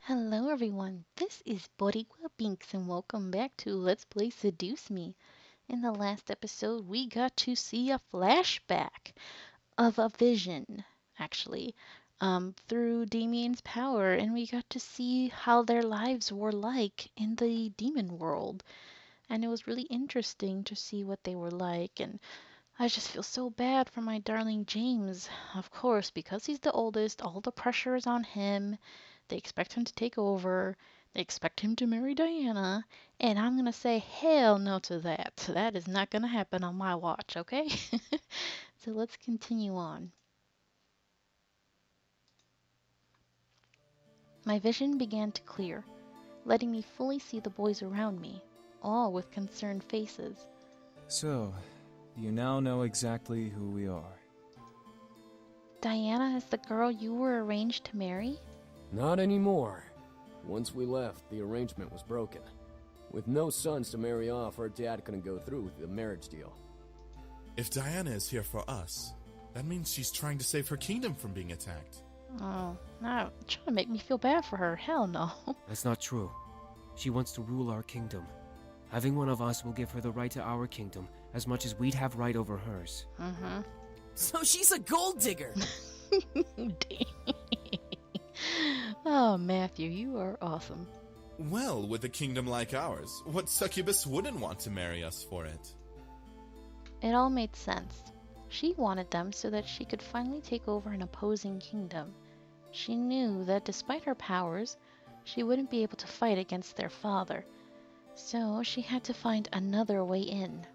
Hello everyone, this is Boricua Binks and welcome back to Let's Play Seduce Me. In the last episode we got to see a flashback of a vision, actually, through Damien's power, and we got to see how their lives were like in the demon world. And it was really interesting to see what they were like, and I just feel so bad for my darling James. Of course, because he's the oldest, all the pressure is on him. They expect him to take over. They expect him to marry Diana. And I'm going to say hell no to that. That is not going to happen on my watch, okay? So let's continue on. My vision began to clear, letting me fully see the boys around me, all with concerned faces. So, you now know exactly who we are. Diana is the girl you were arranged to marry? Not anymore. Once we left, the arrangement was broken. With no sons to marry off, her dad couldn't go through with the marriage deal. If Diana is here for us, that means she's trying to save her kingdom from being attacked. Oh, now trying to make me feel bad for her. Hell no. That's not true. She wants to rule our kingdom. Having one of us will give her the right to our kingdom as much as we'd have right over hers. Mm-hmm. So she's a gold digger. Oh, Matthew, you are awesome. Well, with a kingdom like ours, what succubus wouldn't want to marry us for it? It all made sense. She wanted them so that she could finally take over an opposing kingdom. She knew that despite her powers, she wouldn't be able to fight against their father. So she had to find another way in.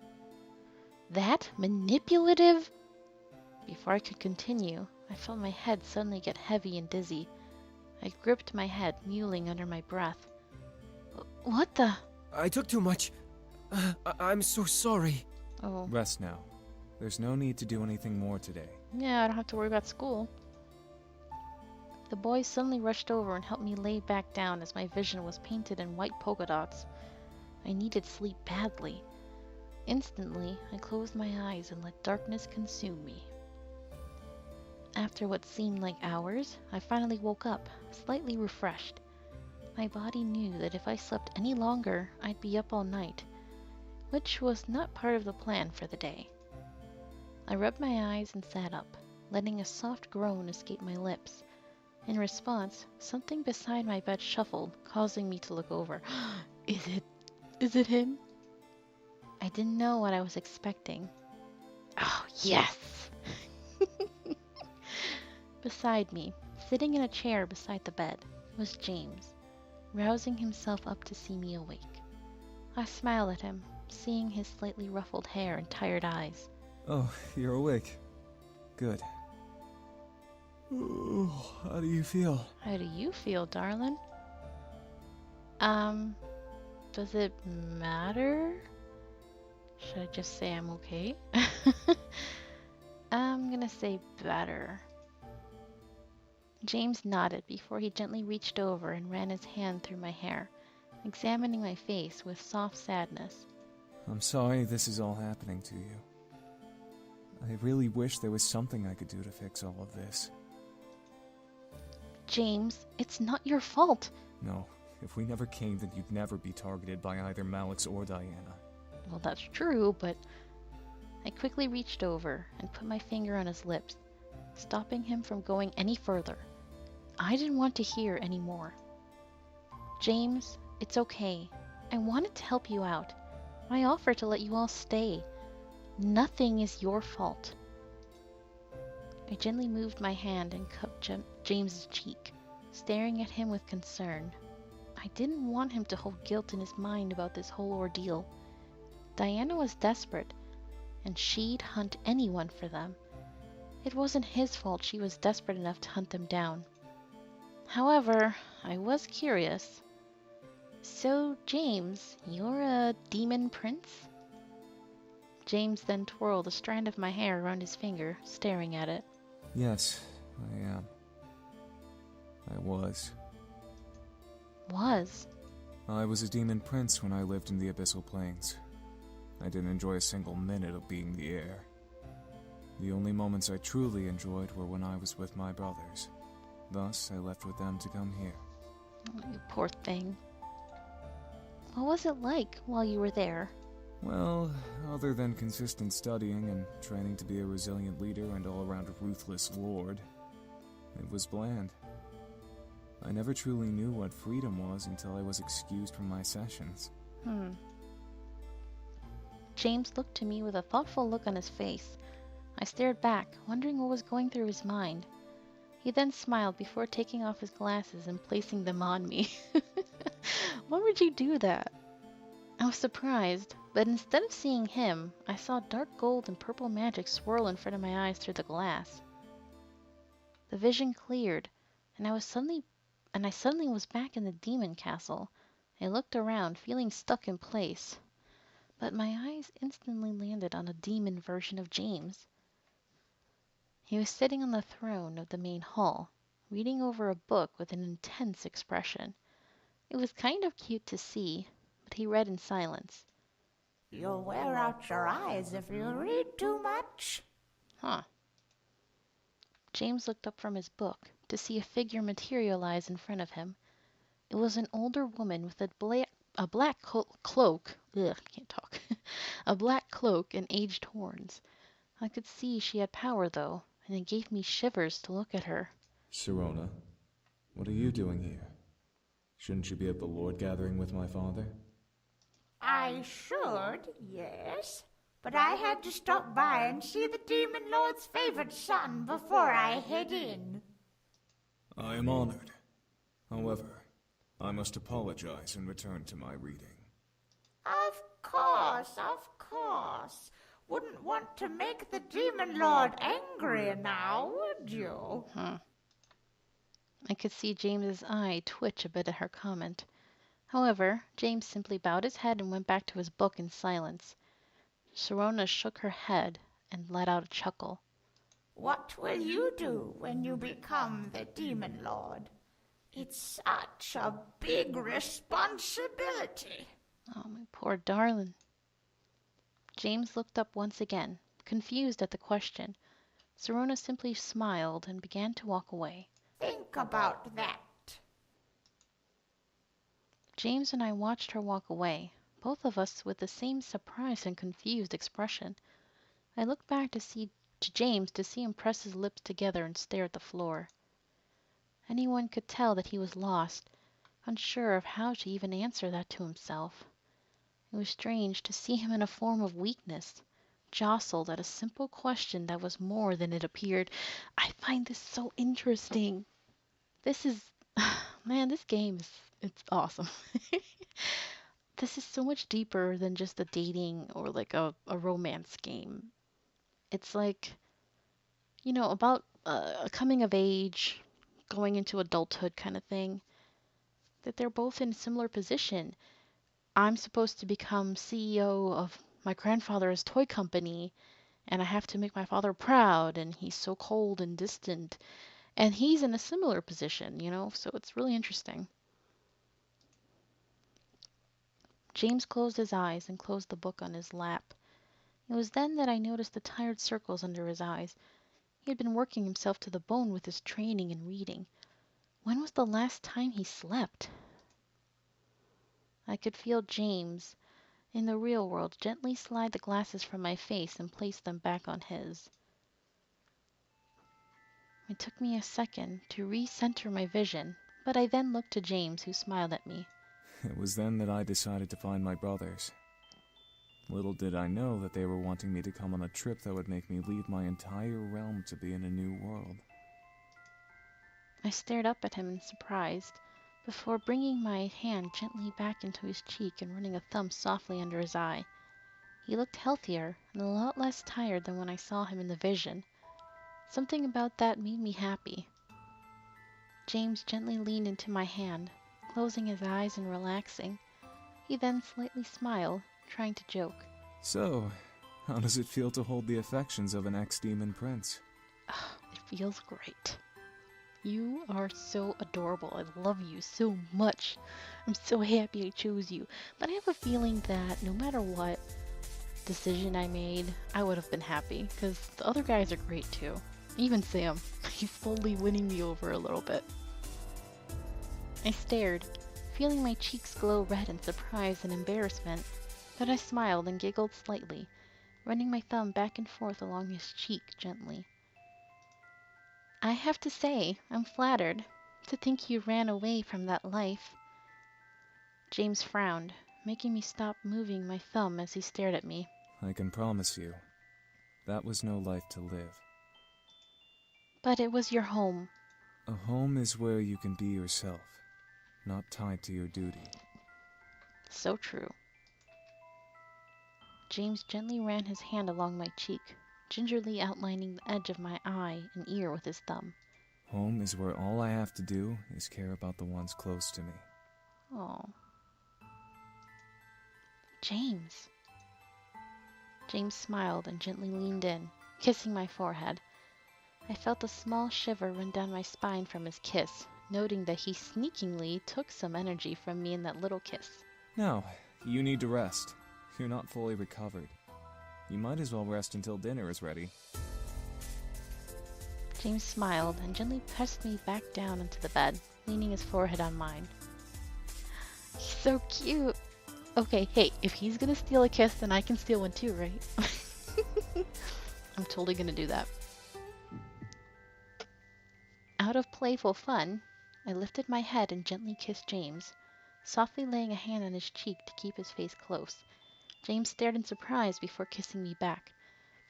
That manipulative? Before I could continue, I felt my head suddenly get heavy and dizzy. I gripped my head, mewling under my breath. What the? I took too much. I'm so sorry. Oh, Rest now. There's no need to do anything more today. yeah, I don't have to worry about school. The boys suddenly rushed over and helped me lay back down as my vision was painted in white polka dots. I needed sleep badly. Instantly, I closed my eyes and let darkness consume me. After what seemed like hours, I finally woke up, slightly refreshed. My body knew that if I slept any longer, I'd be up all night, which was not part of the plan for the day. I rubbed my eyes and sat up, letting a soft groan escape my lips. In response, something beside my bed shuffled, causing me to look over. Is it him? I didn't know what I was expecting. Oh, yes! Beside me, sitting in a chair beside the bed, was James, rousing himself up to see me awake. I smiled at him, seeing his slightly ruffled hair and tired eyes. Oh, you're awake. Good. Oh, how do you feel? How do you feel, darling? Does it matter? Should I just say I'm okay? I'm gonna say better. James nodded before he gently reached over and ran his hand through my hair, examining my face with soft sadness. I'm sorry this is all happening to you. I really wish there was something I could do to fix all of this. James, it's not your fault. No, if we never came, then you'd never be targeted by either Malix or Diana. Well, that's true, but... I quickly reached over and put my finger on his lips, stopping him from going any further. I didn't want to hear any more. James, it's okay. I wanted to help you out. I offered to let you all stay. Nothing is your fault. I gently moved my hand and cupped James's cheek, staring at him with concern. I didn't want him to hold guilt in his mind about this whole ordeal. Diana was desperate, and she'd hunt anyone for them. It wasn't his fault she was desperate enough to hunt them down. However, I was curious. So, James, you're a demon prince? James then twirled a strand of my hair around his finger, staring at it. Yes, I am. I was. Was? I was a demon prince when I lived in the Abyssal Plains. I didn't enjoy a single minute of being the heir. The only moments I truly enjoyed were when I was with my brothers. Thus, I left with them to come here. Oh, you poor thing. What was it like while you were there? Well, other than consistent studying and training to be a resilient leader and all-around ruthless lord, it was bland. I never truly knew what freedom was until I was excused from my sessions. James looked to me with a thoughtful look on his face. I stared back, wondering what was going through his mind. He then smiled before taking off his glasses and placing them on me. Why would you do that? I was surprised, but instead of seeing him, I saw dark gold and purple magic swirl in front of my eyes through the glass. The vision cleared, and I suddenly was back in the demon castle. I looked around, feeling stuck in place, but my eyes instantly landed on a demon version of James. He was sitting on the throne of the main hall, reading over a book with an intense expression. It was kind of cute to see, but he read in silence. You'll wear out your eyes if you read too much. Huh. James looked up from his book to see a figure materialize in front of him. It was an older woman with a black cloak. Ugh, can't talk. A black cloak and aged horns. I could see she had power, though, and it gave me shivers to look at her. Sirona, what are you doing here? Shouldn't you be at the Lord gathering with my father? I should, yes. But I had to stop by and see the Demon Lord's favored son before I head in. I am honored. However, I must apologize and return to my reading. Of course, of course. Wouldn't want to make the Demon Lord angry now, would you? I could see James's eye twitch a bit at her comment. However, James simply bowed his head and went back to his book in silence. Sirona shook her head and let out a chuckle. What will you do when you become the Demon Lord? It's such a big responsibility. Oh, my poor darling. James looked up once again, confused at the question. Sirona simply smiled and began to walk away. Think about that. James and I watched her walk away, both of us with the same surprised and confused expression. I looked back to James to see him press his lips together and stare at the floor. Anyone could tell that he was lost, unsure of how to even answer that to himself. It was strange to see him in a form of weakness, jostled at a simple question that was more than it appeared. I find this so interesting. This is... Man, this game it's awesome. This is so much deeper than just a dating or like a romance game. It's like, about a coming of age, going into adulthood kind of thing. That they're both in a similar position. I'm supposed to become CEO of my grandfather's toy company, and I have to make my father proud, and he's so cold and distant. And he's in a similar position, so it's really interesting. James closed his eyes and closed the book on his lap. It was then that I noticed the tired circles under his eyes. He had been working himself to the bone with his training and reading. When was the last time he slept? I could feel James, in the real world, gently slide the glasses from my face and place them back on his. It took me a second to recenter my vision, but I then looked to James, who smiled at me. It was then that I decided to find my brothers. Little did I know that they were wanting me to come on a trip that would make me leave my entire realm to be in a new world. I stared up at him in surprise, before bringing my hand gently back into his cheek and running a thumb softly under his eye. He looked healthier and a lot less tired than when I saw him in the vision. Something about that made me happy. James gently leaned into my hand, closing his eyes and relaxing. He then slightly smiled, trying to joke. So, how does it feel to hold the affections of an ex-demon prince? It feels great. You are so adorable. I love you so much. I'm so happy I chose you. But I have a feeling that no matter what decision I made, I would have been happy, because the other guys are great too. Even Sam. He's slowly winning me over a little bit. I stared, feeling my cheeks glow red in surprise and embarrassment. But I smiled and giggled slightly, running my thumb back and forth along his cheek gently. I have to say, I'm flattered to think you ran away from that life. James frowned, making me stop moving my thumb as he stared at me. I can promise you, that was no life to live. But it was your home. A home is where you can be yourself, not tied to your duty. So true. James gently ran his hand along my cheek, gingerly outlining the edge of my eye and ear with his thumb. Home is where all I have to do is care about the ones close to me. Oh. James. James smiled and gently leaned in, kissing my forehead. I felt a small shiver run down my spine from his kiss, noting that he sneakingly took some energy from me in that little kiss. Now, you need to rest. You're not fully recovered. You might as well rest until dinner is ready. James smiled and gently pressed me back down into the bed, leaning his forehead on mine. He's so cute. Okay, hey, if he's gonna steal a kiss, then I can steal one too, right? I'm totally gonna do that. Out of playful fun, I lifted my head and gently kissed James, softly laying a hand on his cheek to keep his face close. James stared in surprise before kissing me back,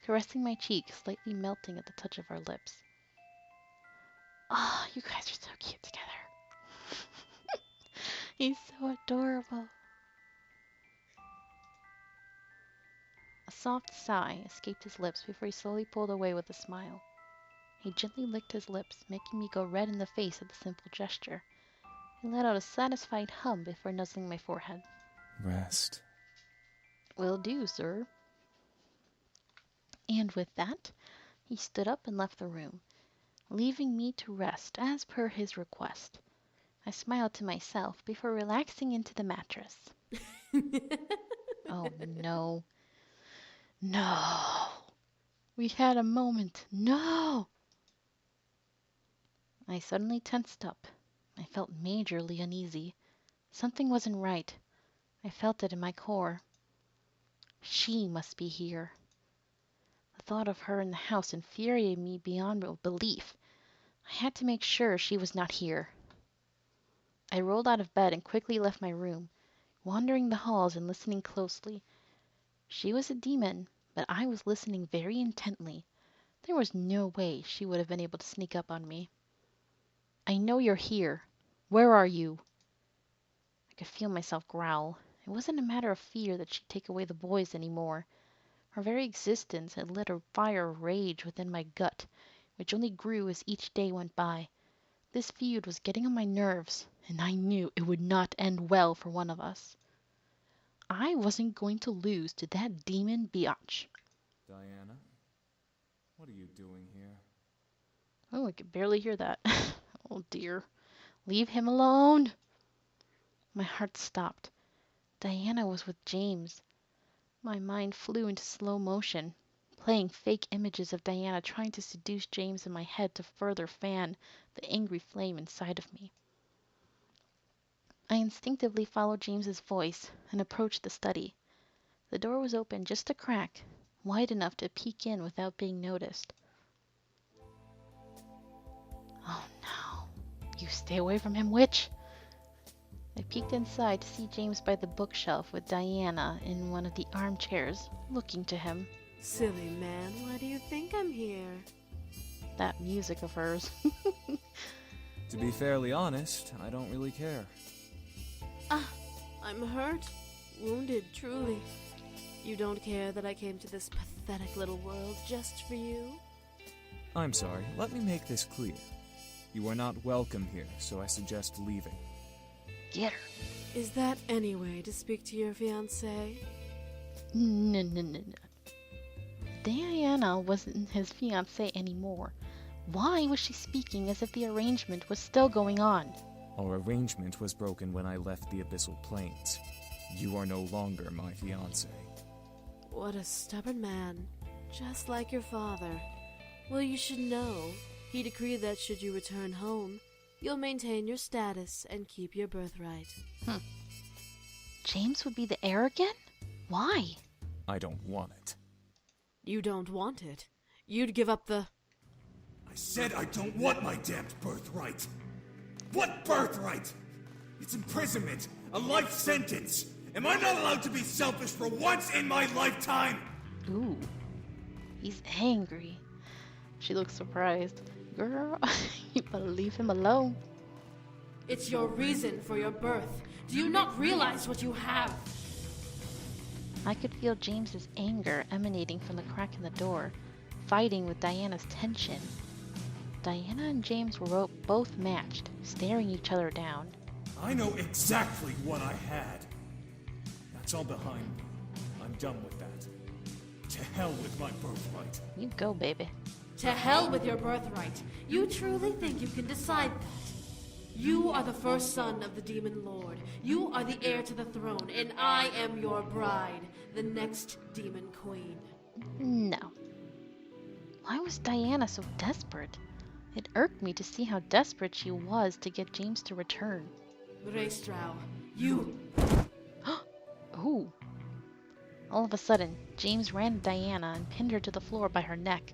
caressing my cheek, slightly melting at the touch of our lips. Oh, you guys are so cute together. He's so adorable. A soft sigh escaped his lips before he slowly pulled away with a smile. He gently licked his lips, making me go red in the face at the simple gesture. He let out a satisfied hum before nuzzling my forehead. Rest. Will do, sir. And with that, he stood up and left the room, leaving me to rest as per his request. I smiled to myself before relaxing into the mattress. Oh no. No. We had a moment. No. I suddenly tensed up. I felt majorly uneasy. Something wasn't right. I felt it in my core. She must be here. The thought of her in the house infuriated me beyond belief. I had to make sure she was not here. I rolled out of bed and quickly left my room, wandering the halls and listening closely. She was a demon, but I was listening very intently. There was no way she would have been able to sneak up on me. I know you're here. Where are you? I could feel myself growl. It wasn't a matter of fear that she'd take away the boys anymore. Her very existence had lit a fire of rage within my gut, which only grew as each day went by. This feud was getting on my nerves, and I knew it would not end well for one of us. I wasn't going to lose to that demon biatch. Diana, what are you doing here? Oh, I could barely hear that. Oh dear. Leave him alone. My heart stopped. Diana was with James. My mind flew into slow motion, playing fake images of Diana trying to seduce James in my head to further fan the angry flame inside of me. I instinctively followed James's voice and approached the study. The door was open just a crack, wide enough to peek in without being noticed. Oh no. You stay away from him, witch! I peeked inside to see James by the bookshelf with Diana in one of the armchairs, looking to him. Silly man, why do you think I'm here? That music of hers. To be fairly honest, I don't really care. I'm hurt, wounded, truly. You don't care that I came to this pathetic little world just for you? I'm sorry, let me make this clear. You are not welcome here, so I suggest leaving. Get her. Is that any way to speak to your fiancé? No. Diana wasn't his fiancée anymore. Why was she speaking as if the arrangement was still going on? Our arrangement was broken when I left the Abyssal Plains. You are no longer my fiancé. What a stubborn man. Just like your father. Well, you should know. He decreed that should you return home, you'll maintain your status and keep your birthright. James would be the heir again? Why? I don't want it. You don't want it. You'd give up the... I said I don't want my damned birthright. What birthright? It's imprisonment, a life sentence. Am I not allowed to be selfish for once in my lifetime? Ooh. He's angry. She looks surprised. Girl, you better leave him alone. It's your reason for your birth. Do you not realize what you have? I could feel James's anger emanating from the crack in the door, fighting with Diana's tension. Diana and James were both matched, staring each other down. I know exactly what I had. That's all behind me. I'm done with that. To hell with my birthright. You go, baby. To hell with your birthright. You truly think you can decide that? You are the first son of the Demon Lord. You are the heir to the throne, and I am your bride, the next Demon Queen. No. Why was Diana so desperate? It irked me to see how desperate she was to get James to return. Raystrau, you... Ooh. All of a sudden, James ran at Diana and pinned her to the floor by her neck.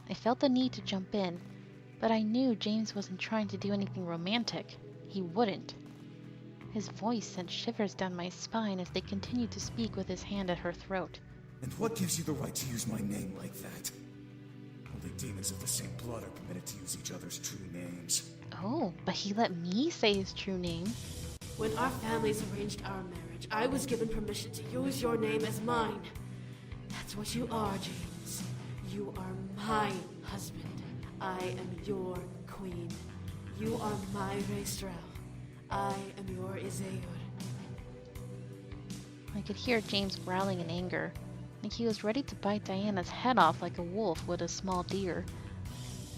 I felt the need to jump in, but I knew James wasn't trying to do anything romantic. He wouldn't. His voice sent shivers down my spine as they continued to speak with his hand at her throat. And what gives you the right to use my name like that? Only demons of the same blood are permitted to use each other's true names. Oh, but he let me say his true name. When our families arranged our marriage, I was given permission to use your name as mine. That's what you are, James. You are my husband. I am your queen. You are my Raystrau. I am your Izeur. I could hear James growling in anger, like he was ready to bite Diana's head off like a wolf would a small deer.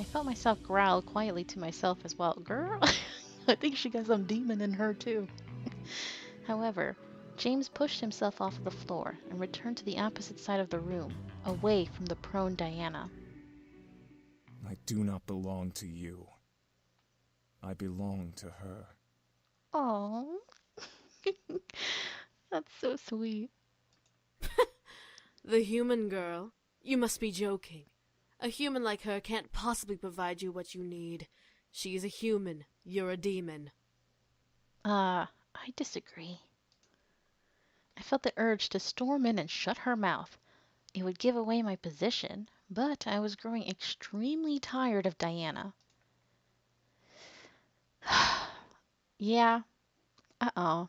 I felt myself growl quietly to myself as well. Girl, I think she got some demon in her too. However, James pushed himself off of the floor and returned to the opposite side of the room, away from the prone Diana. I do not belong to you. I belong to her. Aww. That's so sweet. The human girl? You must be joking. A human like her can't possibly provide you what you need. She's a human. You're a demon. I disagree. I felt the urge to storm in and shut her mouth. It would give away my position, but I was growing extremely tired of Diana. Yeah. Uh-oh.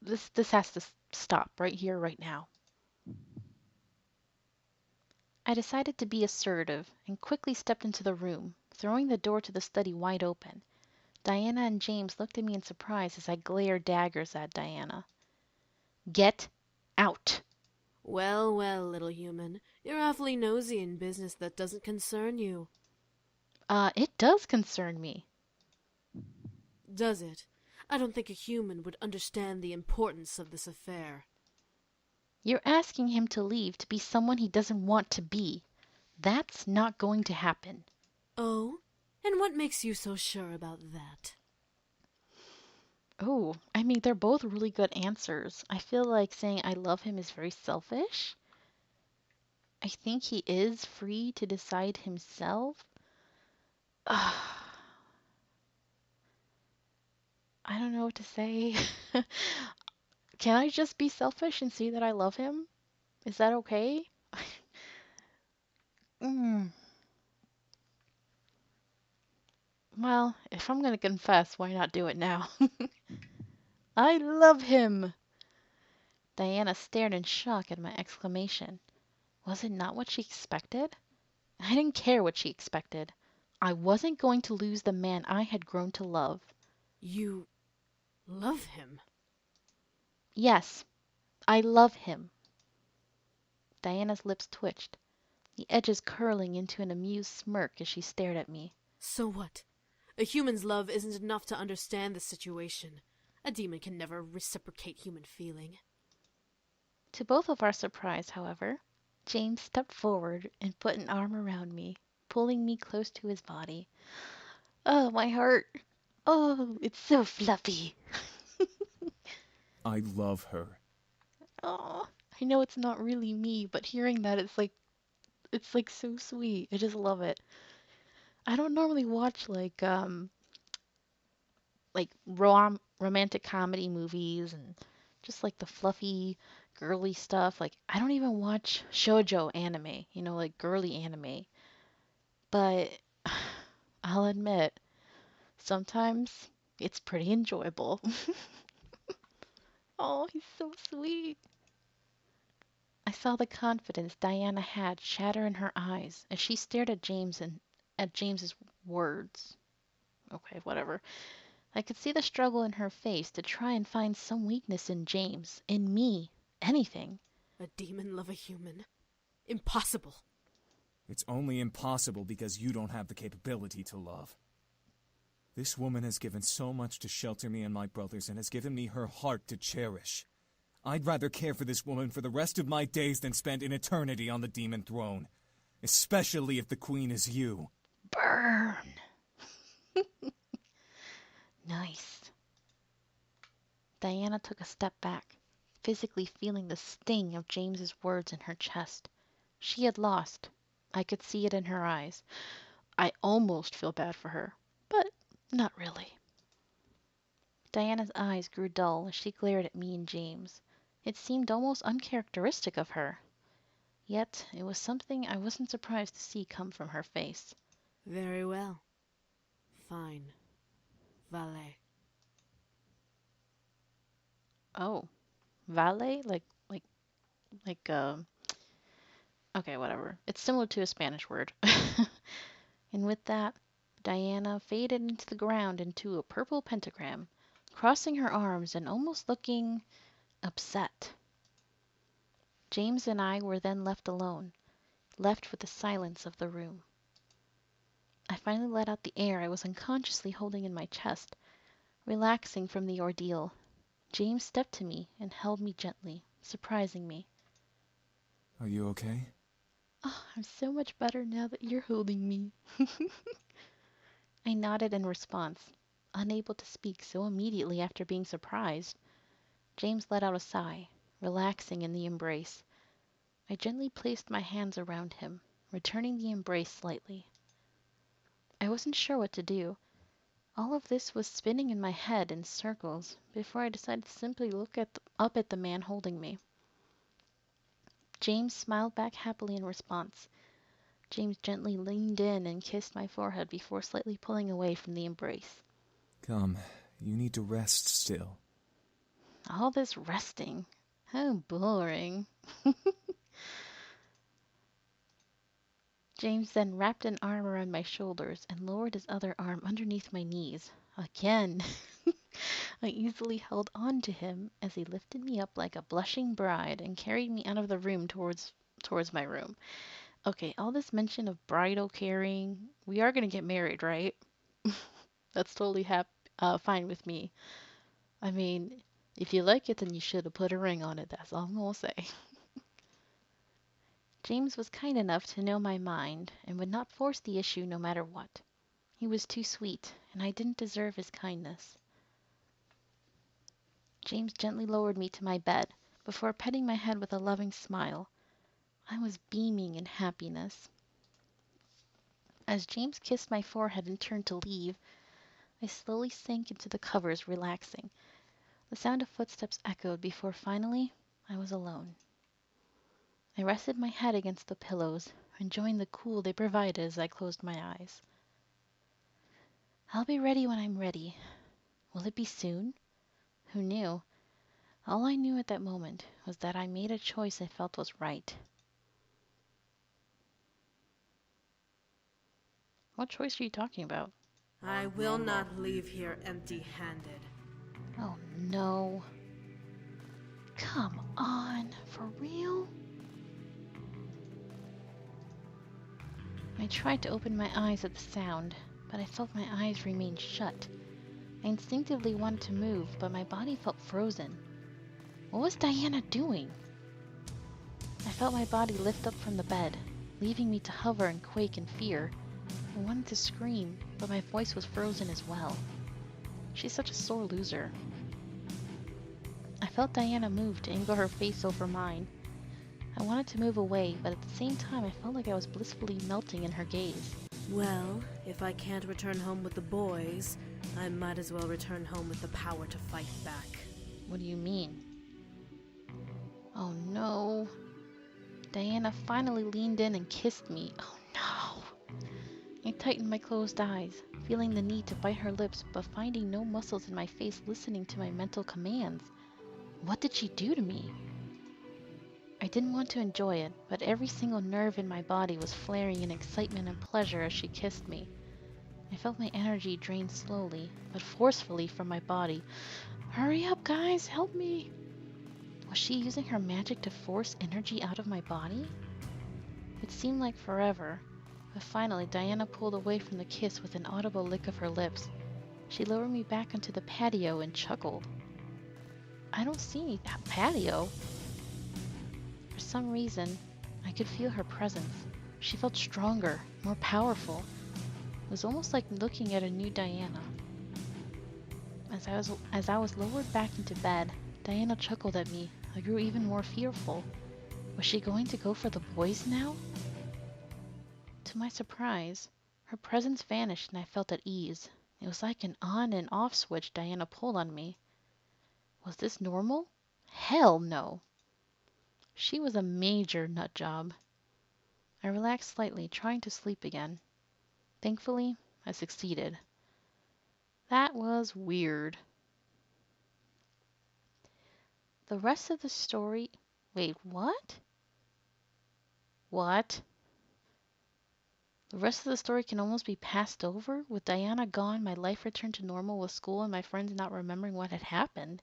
This has to stop right here, right now. I decided to be assertive and quickly stepped into the room, throwing the door to the study wide open. Diana and James looked at me in surprise as I glared daggers at Diana. Get out! Well, well, little human. You're awfully nosy in business that doesn't concern you. It does concern me. Does it? I don't think a human would understand the importance of this affair. You're asking him to leave to be someone he doesn't want to be. That's not going to happen. Oh? And what makes you so sure about that? Oh, I mean, they're both really good answers. I feel like saying I love him is very selfish. I think he is free to decide himself. I don't know what to say. Can I just be selfish and say that I love him? Is that okay? Well, if I'm gonna confess, why not do it now? I love him! Diana stared in shock at my exclamation. Was it not what she expected? I didn't care what she expected. I wasn't going to lose the man I had grown to love. You love him? Yes, I love him. Diana's lips twitched, the edges curling into an amused smirk as she stared at me. So what? A human's love isn't enough to understand the situation. A demon can never reciprocate human feeling. To both of our surprise, however, James stepped forward and put an arm around me, pulling me close to his body. Oh, my heart! Oh, it's so fluffy. I love her. Oh, I know it's not really me, but hearing that it's like so sweet. I just love it. I don't normally watch like romantic comedy movies and just like the fluffy girly stuff. Like I don't even watch shoujo anime, like girly anime. But I'll admit, sometimes it's pretty enjoyable. Oh, he's so sweet. I saw the confidence Diana had shatter in her eyes as she stared at James and at James's words. Okay, whatever. I could see the struggle in her face to try and find some weakness in James, in me, anything. A demon love a human? Impossible. It's only impossible because you don't have the capability to love. This woman has given so much to shelter me and my brothers and has given me her heart to cherish. I'd rather care for this woman for the rest of my days than spend an eternity on the demon throne. Especially if the queen is you. Burn! Nice. Diana took a step back, physically feeling the sting of James's words in her chest. She had lost. I could see it in her eyes. I almost feel bad for her, but not really. Diana's eyes grew dull as she glared at me and James. It seemed almost uncharacteristic of her. Yet it was something I wasn't surprised to see come from her face. Very well. Fine. Valet. Oh, valet? Like, okay, whatever. It's similar to a Spanish word. And with that, Diana faded into the ground into a purple pentagram, crossing her arms and almost looking upset. James and I were then left alone, left with the silence of the room. I finally let out the air I was unconsciously holding in my chest, relaxing from the ordeal. James stepped to me and held me gently, surprising me. Are you okay? Oh, I'm so much better now that you're holding me. I nodded in response, unable to speak so immediately after being surprised. James let out a sigh, relaxing in the embrace. I gently placed my hands around him, returning the embrace slightly. I wasn't sure what to do. All of this was spinning in my head in circles before I decided to simply look up at the man holding me. James smiled back happily in response. James gently leaned in and kissed my forehead before slightly pulling away from the embrace. Come, you need to rest still. All this resting. How boring. James then wrapped an arm around my shoulders and lowered his other arm underneath my knees. Again. I easily held on to him as he lifted me up like a blushing bride and carried me out of the room towards my room. Okay, all this mention of bridal carrying, we are going to get married, right? That's totally fine with me. I mean, if you like it, then you should have put a ring on it. That's all I'm going to say. James was kind enough to know my mind and would not force the issue no matter what. He was too sweet, and I didn't deserve his kindness. James gently lowered me to my bed before petting my head with a loving smile. I was beaming in happiness. As James kissed my forehead and turned to leave, I slowly sank into the covers, relaxing. The sound of footsteps echoed before finally I was alone. I rested my head against the pillows, enjoying the cool they provided as I closed my eyes. I'll be ready when I'm ready. Will it be soon? Who knew? All I knew at that moment was that I made a choice I felt was right. What choice are you talking about? I will not leave here empty-handed. Oh no. Come on, for real? I tried to open my eyes at the sound, but I felt my eyes remain shut. I instinctively wanted to move, but my body felt frozen. What was Diana doing? I felt my body lift up from the bed, leaving me to hover and quake in fear. I wanted to scream, but my voice was frozen as well. She's such a sore loser. I felt Diana move to angle her face over mine. I wanted to move away, but at the same time I felt like I was blissfully melting in her gaze. Well, if I can't return home with the boys, I might as well return home with the power to fight back. What do you mean? Oh no. Diana finally leaned in and kissed me. Oh no. I tightened my closed eyes, feeling the need to bite her lips, but finding no muscles in my face listening to my mental commands. What did she do to me? I didn't want to enjoy it, but every single nerve in my body was flaring in excitement and pleasure as she kissed me. I felt my energy drain slowly, but forcefully from my body. Hurry up, guys, help me! Was she using her magic to force energy out of my body? It seemed like forever, but finally Diana pulled away from the kiss with an audible lick of her lips. She lowered me back onto the patio and chuckled. I don't see any patio. For some reason, I could feel her presence. She felt stronger, more powerful. It was almost like looking at a new Diana. As I was lowered back into bed, Diana chuckled at me. I grew even more fearful. Was she going to go for the boys now? To my surprise, her presence vanished and I felt at ease. It was like an on and off switch Diana pulled on me. Was this normal? Hell no! She was a major nut job. I relaxed slightly, trying to sleep again. Thankfully, I succeeded. That was weird. The rest of the story... Wait, what? What? The rest of the story can almost be passed over? With Diana gone, my life returned to normal with school and my friends not remembering what had happened.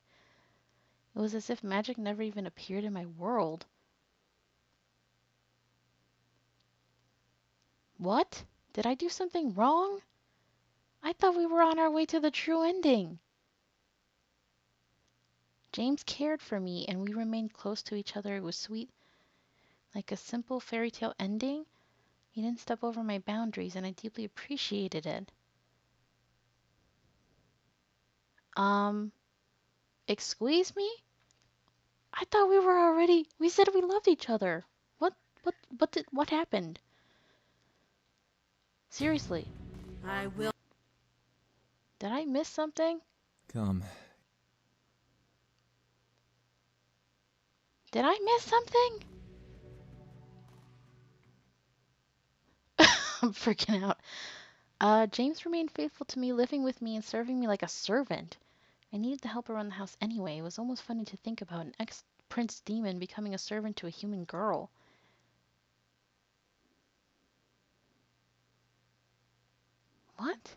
It was as if magic never even appeared in my world. What? Did I do something wrong? I thought we were on our way to the true ending. James cared for me and we remained close to each other. It was sweet, like a simple fairy tale ending. He didn't step over my boundaries and I deeply appreciated it. Excuse me? I thought we said we loved each other. What happened? Seriously, I will. did I miss something? Come. Did I miss something? I'm freaking out. James remained faithful to me, living with me and serving me like a servant. I needed the help around the house anyway. It was almost funny to think about an ex-prince demon becoming a servant to a human girl. What?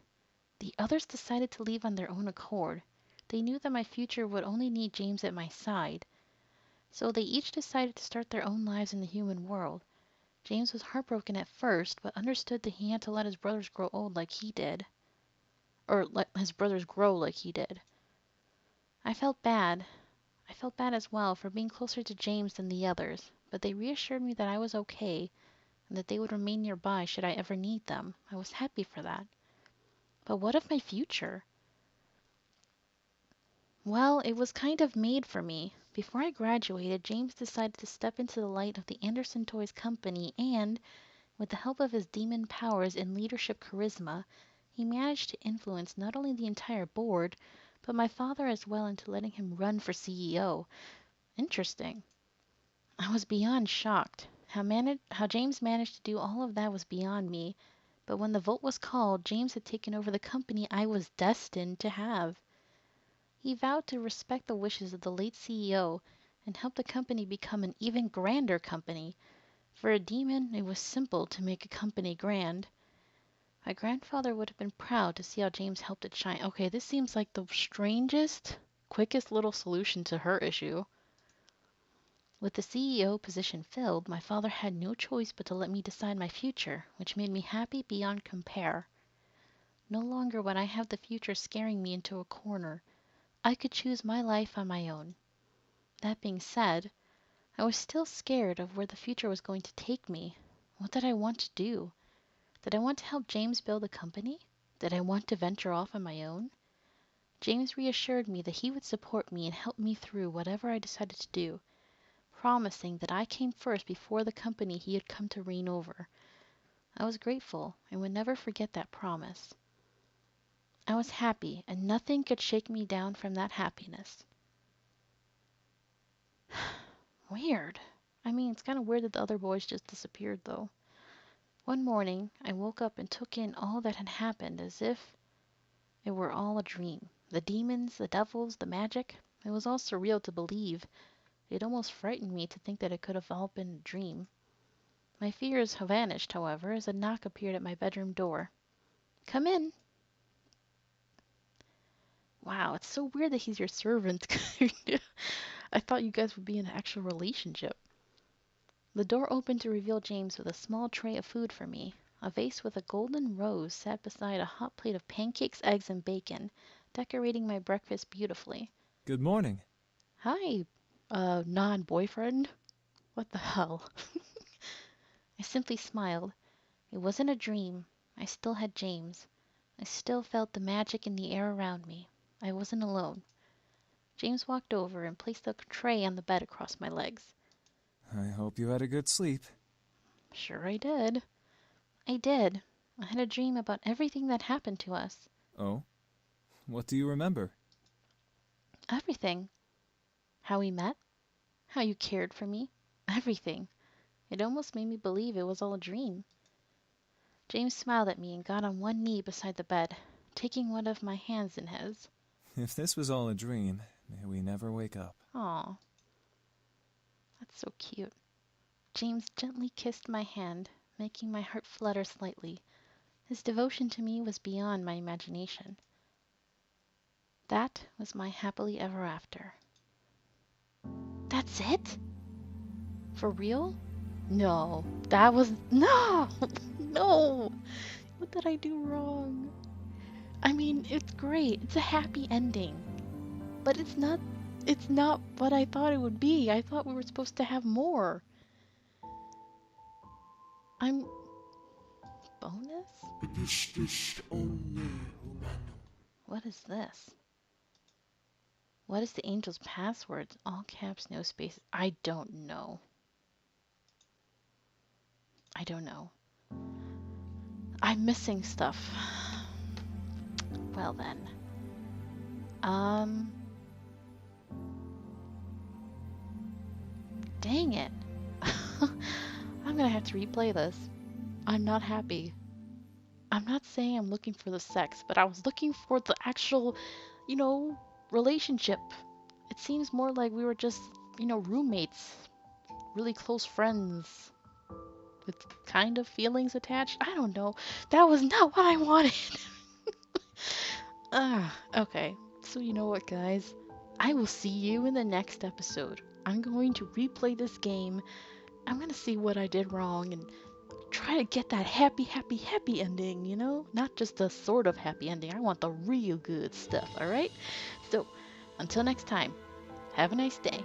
The others decided to leave on their own accord. They knew that my future would only need James at my side. So they each decided to start their own lives in the human world. James was heartbroken at first, but understood that he had to let his brothers grow old like he did. Or let his brothers grow like he did. I felt bad. I felt bad as well for being closer to James than the others, but they reassured me that I was okay and that they would remain nearby should I ever need them. I was happy for that. But what of my future? Well, it was kind of made for me. Before I graduated, James decided to step into the light of the Anderson Toys company and, with the help of his demon powers and leadership charisma, he managed to influence not only the entire board, but my father as well into letting him run for CEO. Interesting. I was beyond shocked. How James managed to do all of that was beyond me. But when the vote was called, James had taken over the company I was destined to have. He vowed to respect the wishes of the late CEO and help the company become an even grander company. For a demon, it was simple to make a company grand. My grandfather would have been proud to see how James helped it shine. Okay, this seems like the strangest, quickest little solution to her issue. With the CEO position filled, my father had no choice but to let me decide my future, which made me happy beyond compare. No longer would I have the future scaring me into a corner. I could choose my life on my own. That being said, I was still scared of where the future was going to take me. What did I want to do? Did I want to help James build a company? Did I want to venture off on my own? James reassured me that he would support me and help me through whatever I decided to do, promising that I came first before the company he had come to reign over. I was grateful and would never forget that promise. I was happy, and nothing could shake me down from that happiness. Weird. I mean, it's kind of weird that the other boys just disappeared, though. One morning, I woke up and took in all that had happened as if it were all a dream. The demons, the devils, the magic. It was all surreal to believe. It almost frightened me to think that it could have all been a dream. My fears vanished, however, as a knock appeared at my bedroom door. Come in. Wow, it's so weird that he's your servant. I thought you guys would be in an actual relationship. The door opened to reveal James with a small tray of food for me. A vase with a golden rose sat beside a hot plate of pancakes, eggs, and bacon, decorating my breakfast beautifully. Good morning. Hi, non-boyfriend? What the hell? I simply smiled. It wasn't a dream. I still had James. I still felt the magic in the air around me. I wasn't alone. James walked over and placed the tray on the bed across my legs. I hope you had a good sleep. Sure I did. I did. I had a dream about everything that happened to us. Oh? What do you remember? Everything. How we met. How you cared for me. Everything. It almost made me believe it was all a dream. James smiled at me and got on one knee beside the bed, taking one of my hands in his. If this was all a dream, may we never wake up. Aw. That's so cute. James gently kissed my hand, making my heart flutter slightly. His devotion to me was beyond my imagination. That was my happily ever after. That's it? For real? No, that was... No! No! What did I do wrong? I mean, it's great. It's a happy ending. But it's not what I thought it would be. I thought we were supposed to have more. I'm... Bonus? What is this? What is the angel's password? All caps, no spaces. I don't know. I don't know. I'm missing stuff. Well then. Dang it. I'm gonna have to replay this. I'm not happy. I'm not saying I'm looking for the sex, but I was looking for the actual, relationship. It seems more like we were just, roommates. Really close friends. With kind of feelings attached. I don't know. That was not what I wanted. Okay. So you know what, guys? I will see you in the next episode. I'm going to replay this game. I'm going to see what I did wrong and try to get that happy, happy, happy ending, Not just the sort of happy ending. I want the real good stuff, alright? So, until next time, have a nice day.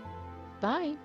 Bye.